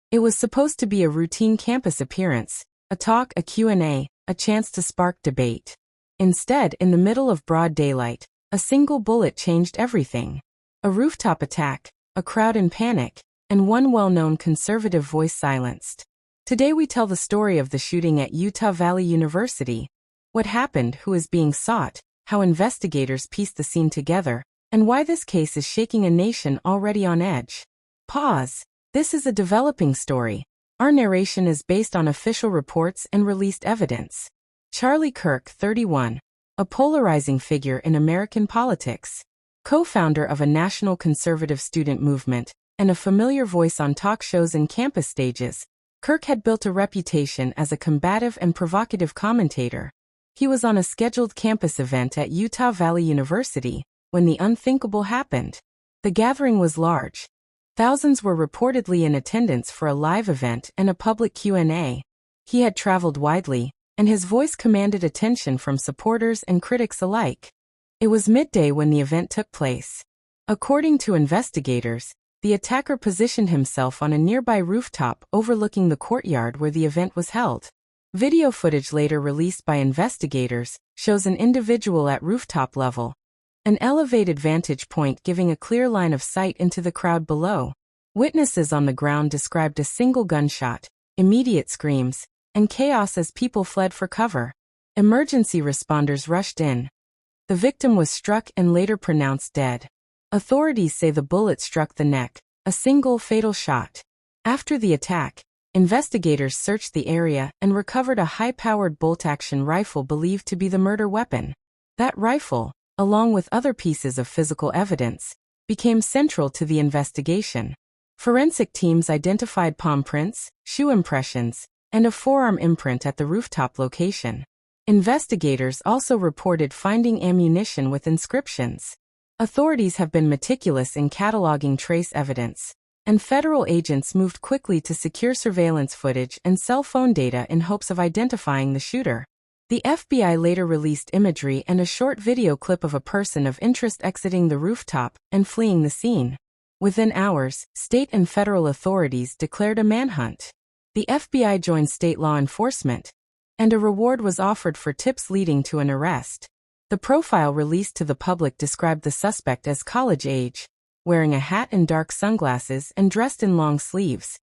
It was supposed to be a routine campus appearance, a talk, a Q&A, a chance to spark debate. Instead, in the middle of broad daylight, a single bullet changed everything. A rooftop attack, a crowd in panic, and one well-known conservative voice silenced. Today we tell the story of the shooting at Utah Valley University. What happened, who is being sought, how investigators pieced the scene together, and why this case is shaking a nation already on edge. Pause. This is a developing story. Our narration is based on official reports and released evidence. Charlie Kirk, 31, a polarizing figure in American politics, co-founder of a national conservative student movement, and a familiar voice on talk shows and campus stages, Kirk had built a reputation as a combative and provocative commentator. He was on a scheduled campus event at Utah Valley University when the unthinkable happened. The gathering was large. Thousands were reportedly in attendance for a live event and a public Q&A. He had traveled widely, and his voice commanded attention from supporters and critics alike. It was midday when the event took place. According to investigators, the attacker positioned himself on a nearby rooftop overlooking the courtyard where the event was held. Video footage later released by investigators shows an individual at rooftop level, an elevated vantage point giving a clear line of sight into the crowd below. Witnesses on the ground described a single gunshot, immediate screams, and chaos as people fled for cover. Emergency responders rushed in. The victim was struck and later pronounced dead. Authorities say the bullet struck the neck, a single fatal shot. After the attack, investigators searched the area and recovered a high-powered bolt-action rifle believed to be the murder weapon. That rifle, along with other pieces of physical evidence, became central to the investigation. Forensic teams identified palm prints, shoe impressions, and a forearm imprint at the rooftop location. Investigators also reported finding ammunition with inscriptions. Authorities have been meticulous in cataloging trace evidence, and federal agents moved quickly to secure surveillance footage and cell phone data in hopes of identifying the shooter. The FBI later released imagery and a short video clip of a person of interest exiting the rooftop and fleeing the scene. Within hours, state and federal authorities declared a manhunt. The FBI joined state law enforcement, and a reward was offered for tips leading to an arrest. The profile released to the public described the suspect as college age, wearing a hat and dark sunglasses and dressed in long sleeves.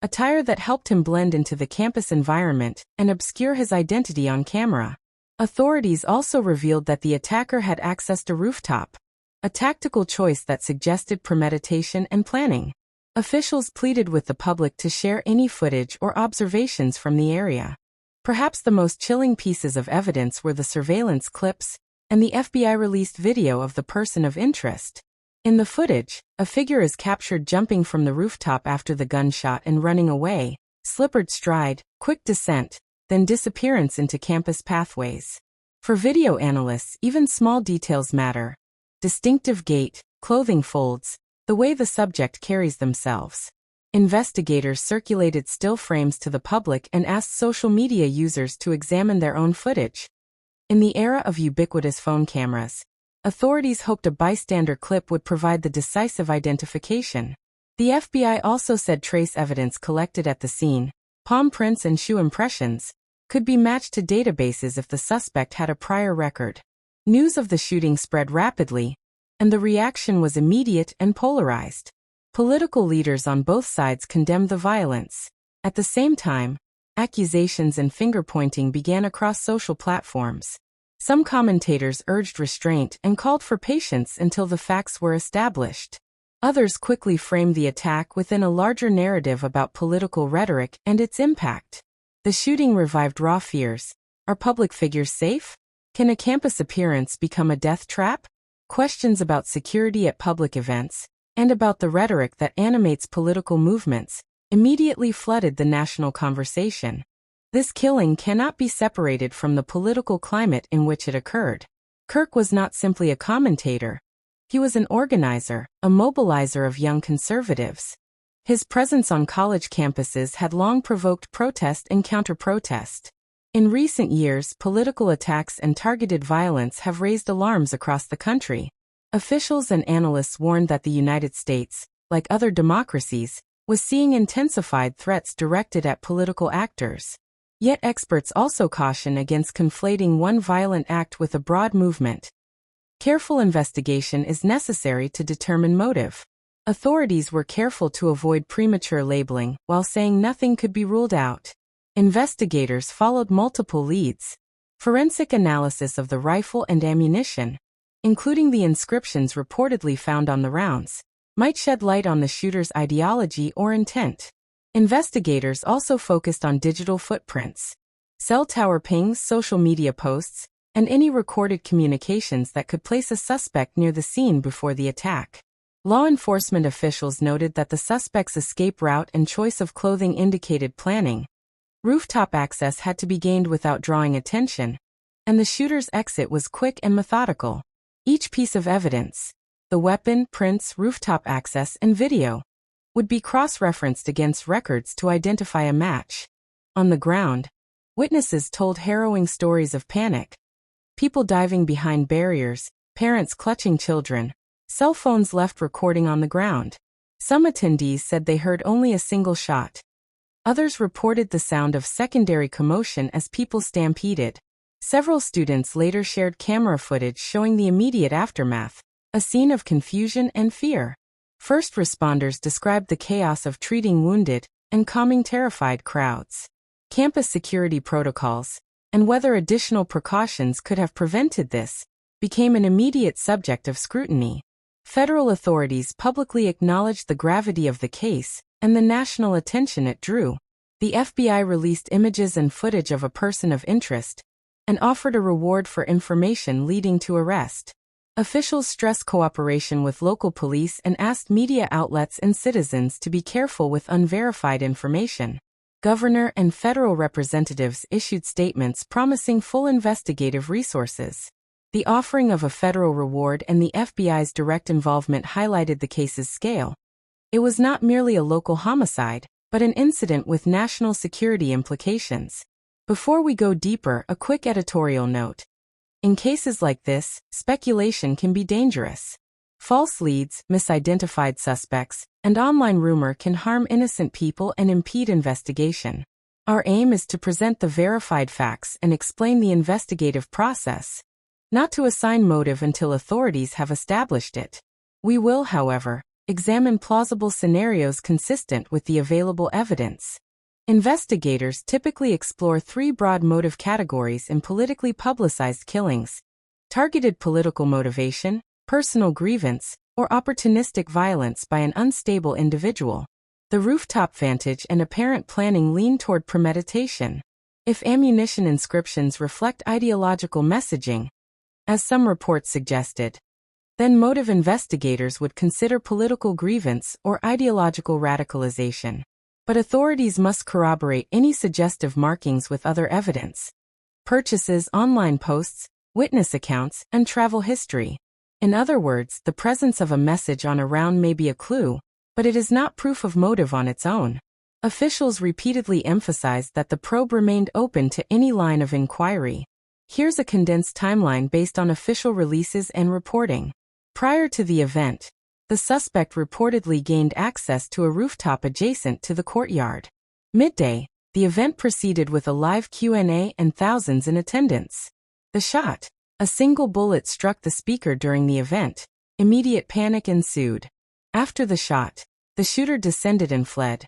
Attire that helped him blend into the campus environment and obscure his identity on camera. Authorities also revealed that the attacker had accessed a rooftop, a tactical choice that suggested premeditation and planning. Officials pleaded with the public to share any footage or observations from the area. Perhaps the most chilling pieces of evidence were the surveillance clips and the FBI released video of the person of interest. In the footage, a figure is captured jumping from the rooftop after the gunshot and running away, slippered stride, quick descent, then disappearance into campus pathways. For video analysts, even small details matter. Distinctive gait, clothing folds, the way the subject carries themselves. Investigators circulated still frames to the public and asked social media users to examine their own footage. In the era of ubiquitous phone cameras, authorities hoped a bystander clip would provide the decisive identification. The FBI also said trace evidence collected at the scene, palm prints and shoe impressions, could be matched to databases if the suspect had a prior record. News of the shooting spread rapidly, and the reaction was immediate and polarized. Political leaders on both sides condemned the violence. At the same time, accusations and finger-pointing began across social platforms. Some commentators urged restraint and called for patience until the facts were established. Others quickly framed the attack within a larger narrative about political rhetoric and its impact. The shooting revived raw fears. Are public figures safe? Can a campus appearance become a death trap? Questions about security at public events, and about the rhetoric that animates political movements, immediately flooded the national conversation. This killing cannot be separated from the political climate in which it occurred. Kirk was not simply a commentator. He was an organizer, a mobilizer of young conservatives. His presence on college campuses had long provoked protest and counter-protest. In recent years, political attacks and targeted violence have raised alarms across the country. Officials and analysts warned that the United States, like other democracies, was seeing intensified threats directed at political actors. Yet experts also caution against conflating one violent act with a broad movement. Careful investigation is necessary to determine motive. Authorities were careful to avoid premature labeling, while saying nothing could be ruled out. Investigators followed multiple leads. Forensic analysis of the rifle and ammunition, including the inscriptions reportedly found on the rounds, might shed light on the shooter's ideology or intent. Investigators also focused on digital footprints, cell tower pings, social media posts, and any recorded communications that could place a suspect near the scene before the attack. Law enforcement officials noted that the suspect's escape route and choice of clothing indicated planning. Rooftop access had to be gained without drawing attention, and the shooter's exit was quick and methodical. Each piece of evidence, the weapon, prints, rooftop access, and video, would be cross-referenced against records to identify a match. On the ground, witnesses told harrowing stories of panic. People diving behind barriers, parents clutching children, cell phones left recording on the ground. Some attendees said they heard only a single shot. Others reported the sound of secondary commotion as people stampeded. Several students later shared camera footage showing the immediate aftermath, a scene of confusion and fear. First responders described the chaos of treating wounded and calming terrified crowds. Campus security protocols, and whether additional precautions could have prevented this, became an immediate subject of scrutiny. Federal authorities publicly acknowledged the gravity of the case and the national attention it drew. The FBI released images and footage of a person of interest and offered a reward for information leading to arrest. Officials stressed cooperation with local police and asked media outlets and citizens to be careful with unverified information. Governor and federal representatives issued statements promising full investigative resources. The offering of a federal reward and the FBI's direct involvement highlighted the case's scale. It was not merely a local homicide, but an incident with national security implications. Before we go deeper, a quick editorial note. In cases like this, speculation can be dangerous. False leads, misidentified suspects, and online rumor can harm innocent people and impede investigation. Our aim is to present the verified facts and explain the investigative process, not to assign motive until authorities have established it. We will, however, examine plausible scenarios consistent with the available evidence. Investigators typically explore three broad motive categories in politically publicized killings: targeted political motivation, personal grievance, or opportunistic violence by an unstable individual. The rooftop vantage and apparent planning lean toward premeditation. If ammunition inscriptions reflect ideological messaging, as some reports suggested, then motive investigators would consider political grievance or ideological radicalization. But authorities must corroborate any suggestive markings with other evidence: purchases, online posts, witness accounts, and travel history. In other words, the presence of a message on a round may be a clue, but it is not proof of motive on its own. Officials repeatedly emphasized that the probe remained open to any line of inquiry. Here's a condensed timeline based on official releases and reporting. Prior to the event, the suspect reportedly gained access to a rooftop adjacent to the courtyard. Midday, the event proceeded with a live Q&A and thousands in attendance. The shot. A single bullet struck the speaker during the event. Immediate panic ensued. After the shot, the shooter descended and fled.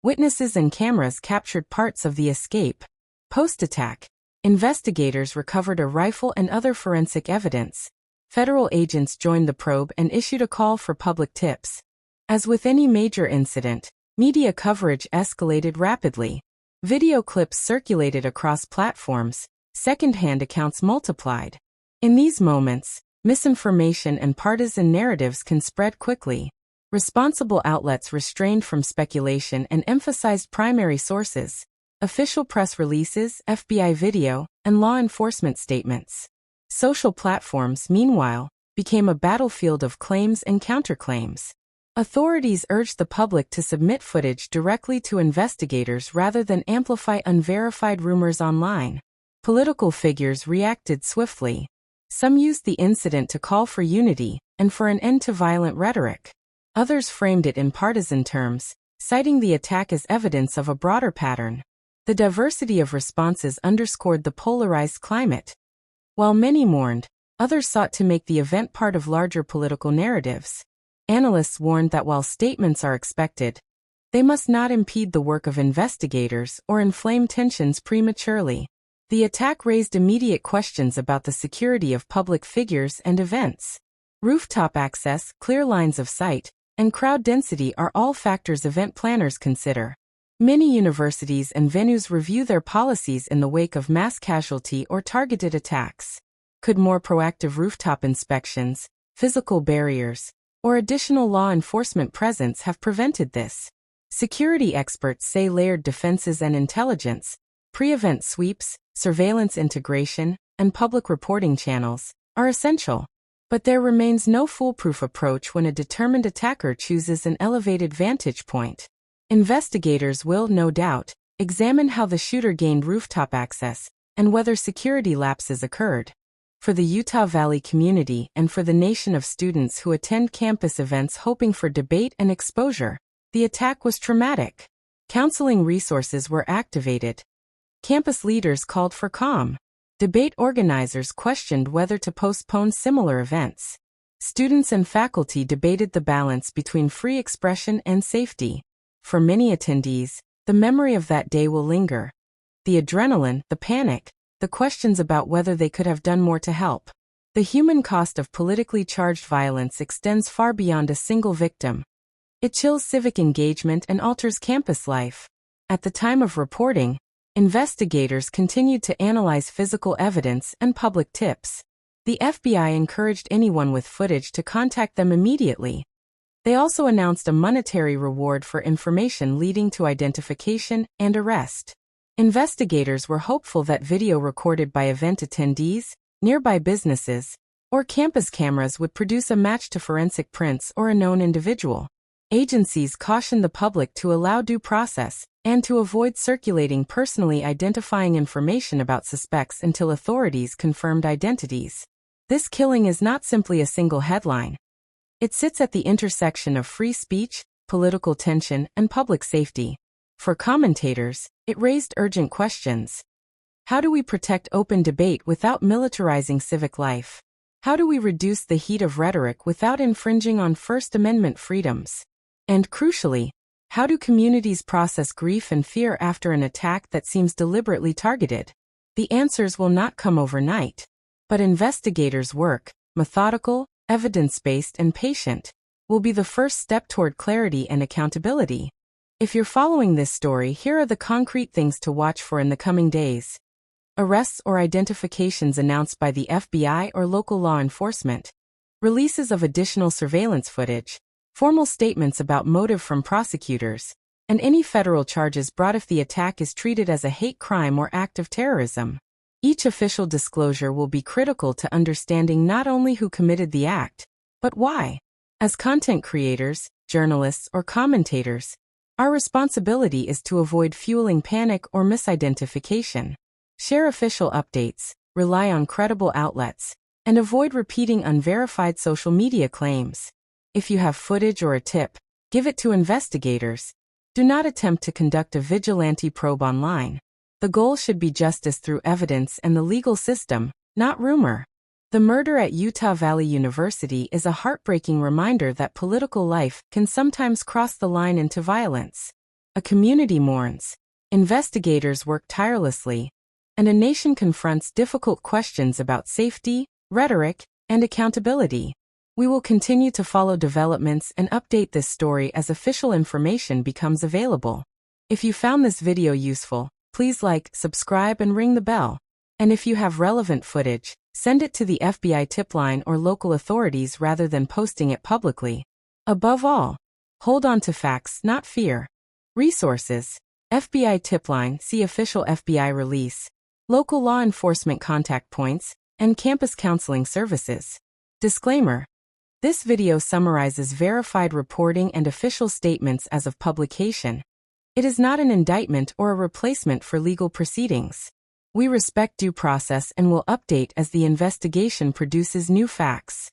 Witnesses and cameras captured parts of the escape. Post-attack, investigators recovered a rifle and other forensic evidence. Federal agents joined the probe and issued a call for public tips. As with any major incident, media coverage escalated rapidly. Video clips circulated across platforms. Second-hand accounts multiplied. In these moments, misinformation and partisan narratives can spread quickly. Responsible outlets restrained from speculation and emphasized primary sources: official press releases, FBI video, and law enforcement statements. Social platforms, meanwhile, became a battlefield of claims and counterclaims. Authorities urged the public to submit footage directly to investigators rather than amplify unverified rumors online. Political figures reacted swiftly. Some used the incident to call for unity and for an end to violent rhetoric. Others framed it in partisan terms, citing the attack as evidence of a broader pattern. The diversity of responses underscored the polarized climate. While many mourned, others sought to make the event part of larger political narratives. Analysts warned that while statements are expected, they must not impede the work of investigators or inflame tensions prematurely. The attack raised immediate questions about the security of public figures and events. Rooftop access, clear lines of sight, and crowd density are all factors event planners consider. Many universities and venues review their policies in the wake of mass casualty or targeted attacks. Could more proactive rooftop inspections, physical barriers, or additional law enforcement presence have prevented this? Security experts say layered defenses and intelligence, pre-event sweeps, surveillance integration, and public reporting channels are essential. But there remains no foolproof approach when a determined attacker chooses an elevated vantage point. Investigators will, no doubt, examine how the shooter gained rooftop access and whether security lapses occurred. For the Utah Valley community and for the nation of students who attend campus events hoping for debate and exposure, the attack was traumatic. Counseling resources were activated. Campus leaders called for calm. Debate organizers questioned whether to postpone similar events. Students and faculty debated the balance between free expression and safety. For many attendees, the memory of that day will linger. The adrenaline, the panic, the questions about whether they could have done more to help. The human cost of politically charged violence extends far beyond a single victim. It chills civic engagement and alters campus life. At the time of reporting, investigators continued to analyze physical evidence and public tips. The FBI encouraged anyone with footage to contact them immediately. They also announced a monetary reward for information leading to identification and arrest. Investigators were hopeful that video recorded by event attendees, nearby businesses, or campus cameras would produce a match to forensic prints or a known individual. Agencies cautioned the public to allow due process and to avoid circulating personally identifying information about suspects until authorities confirmed identities. This killing is not simply a single headline. It sits at the intersection of free speech, political tension, and public safety. For commentators, it raised urgent questions. How do we protect open debate without militarizing civic life? How do we reduce the heat of rhetoric without infringing on First Amendment freedoms? And crucially, how do communities process grief and fear after an attack that seems deliberately targeted? The answers will not come overnight. But investigators' work, methodical, evidence-based, and patient, will be the first step toward clarity and accountability. If you're following this story, here are the concrete things to watch for in the coming days. Arrests or identifications announced by the FBI or local law enforcement. Releases of additional surveillance footage. Formal statements about motive from prosecutors, and any federal charges brought if the attack is treated as a hate crime or act of terrorism. Each official disclosure will be critical to understanding not only who committed the act, but why. As content creators, journalists, or commentators, our responsibility is to avoid fueling panic or misidentification. Share official updates, rely on credible outlets, and avoid repeating unverified social media claims. If you have footage or a tip, give it to investigators. Do not attempt to conduct a vigilante probe online. The goal should be justice through evidence and the legal system, not rumor. The murder at Utah Valley University is a heartbreaking reminder that political life can sometimes cross the line into violence. A community mourns, investigators work tirelessly, and a nation confronts difficult questions about safety, rhetoric, and accountability. We will continue to follow developments and update this story as official information becomes available. If you found this video useful, please like, subscribe, and ring the bell. And if you have relevant footage, send it to the FBI tip line or local authorities rather than posting it publicly. Above all, hold on to facts, not fear. Resources: FBI tip line, see official FBI release, local law enforcement contact points, and campus counseling services. Disclaimer: this video summarizes verified reporting and official statements as of publication. It is not an indictment or a replacement for legal proceedings. We respect due process and will update as the investigation produces new facts.